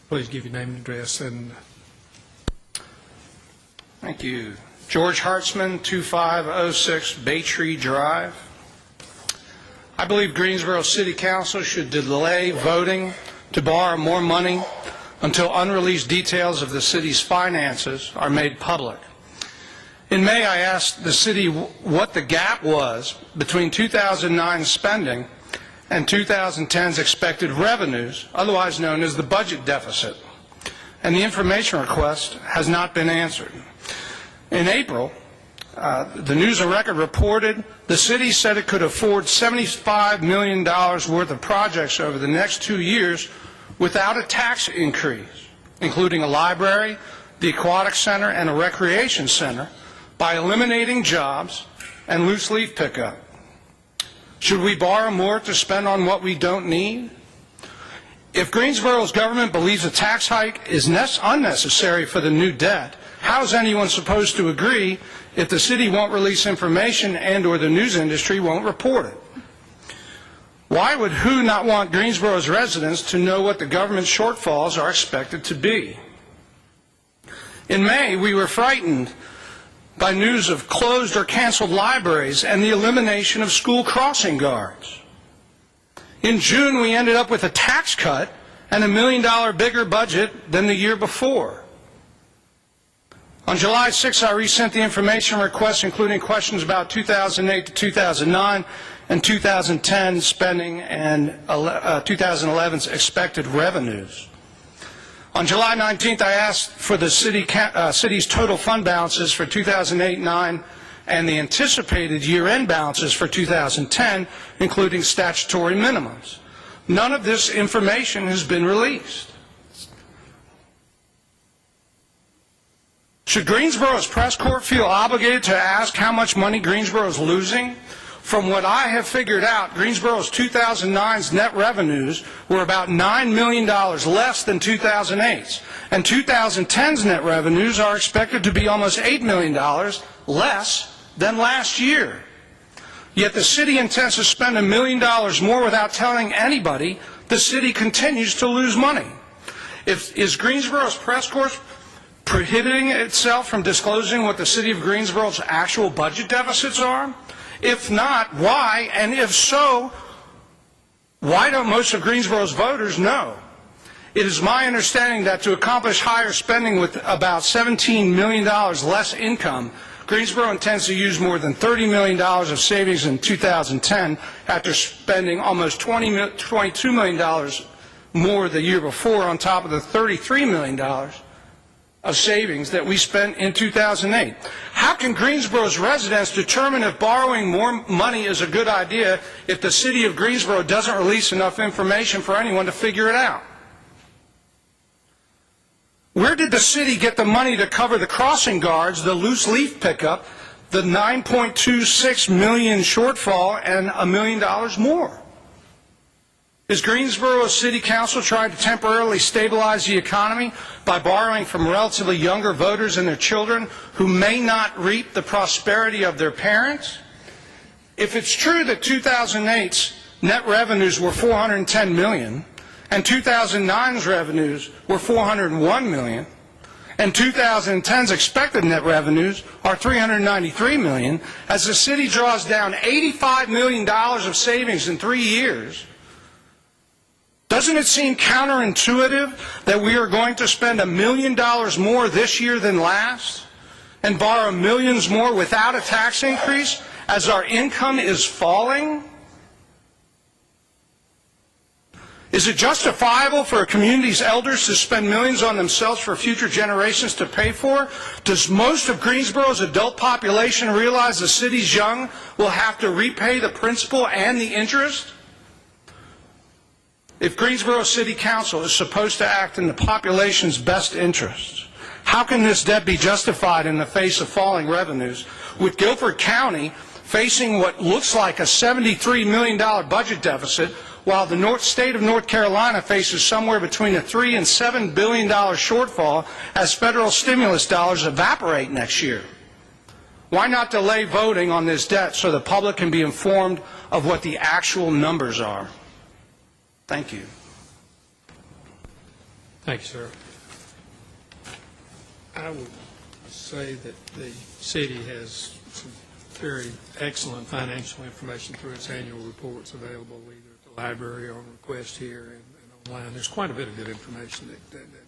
Please give your name and address. And Thank you. George Hartzman, 2506 Bay Tree Drive. I believe Greensboro City Council should delay voting to borrow more money until unreleased details of the city's finances are made public. In May, I asked the city what the gap was between 2009 spending and 2010's expected revenues, otherwise known as the budget deficit, and the information request has not been answered. In April, the News and Record reported the city said it could afford $75 million worth of projects over the next 2 years without a tax increase, including a library, the aquatic center, and a recreation center, by eliminating jobs and loose leaf pickup. Should we borrow more to spend on what we don't need? If Greensboro's government believes a tax hike is unnecessary for the new debt, how is anyone supposed to agree if the city won't release information and or the news industry won't report it? Why would who not want Greensboro's residents to know what the government shortfalls are expected to be? In May, we were frightened by news of closed or canceled libraries and the elimination of school crossing guards. In June, we ended up with a tax cut and $1 million bigger budget than the year before. On July 6, I resent the information request, including questions about 2008 to 2009 and 2010 spending and 2011's expected revenues. On July 19th, I asked for the city's total fund balances for 2008-9 and the anticipated year-end balances for 2010, including statutory minimums. None of this information has been released. Should Greensboro's press corps feel obligated to ask how much money Greensboro is losing? From what I have figured out, Greensboro's 2009's net revenues were about $9 million less than 2008's, and 2010's net revenues are expected to be almost $8 million less than last year. Yet the city intends to spend $1 million more without telling anybody. The city continues to lose money. Is Greensboro's press corps prohibiting itself from disclosing what the city of Greensboro's actual budget deficits are? If not, why? And if so, why don't most of Greensboro's voters know? It is my understanding that to accomplish higher spending with about $17 million less income, Greensboro intends to use more than $30 million of savings in 2010 after spending almost $22 million more the year before on top of the $33 million of savings that we spent in 2008. How can Greensboro's residents determine if borrowing more money is a good idea if the city of Greensboro doesn't release enough information for anyone to figure it out? Where did the city get the money to cover the crossing guards, the loose leaf pickup, the $9.26 million shortfall, and $1 million more? Is Greensboro City Council trying to temporarily stabilize the economy by borrowing from relatively younger voters and their children who may not reap the prosperity of their parents? If it's true that 2008's net revenues were $410 million and 2009's revenues were $401 million and 2010's expected net revenues are $393 million, as the city draws down $85 million of savings in 3 years, doesn't it seem counterintuitive that we are going to spend $1 million more this year than last and borrow millions more without a tax increase as our income is falling? Is it justifiable for a community's elders to spend millions on themselves for future generations to pay for? Does most of Greensboro's adult population realize the city's young will have to repay the principal and the interest? If Greensboro City Council is supposed to act in the population's best interests, how can this debt be justified in the face of falling revenues, with Guilford County facing what looks like a $73 million budget deficit, while the state of North Carolina faces somewhere between a $3 and $7 billion shortfall as federal stimulus dollars evaporate next year? Why not delay voting on this debt so the public can be informed of what the actual numbers are? Thank you. Thank you, sir. I would say that the city has some very excellent financial information through its annual reports available either at the library or on request here and online. There's quite a bit of good information that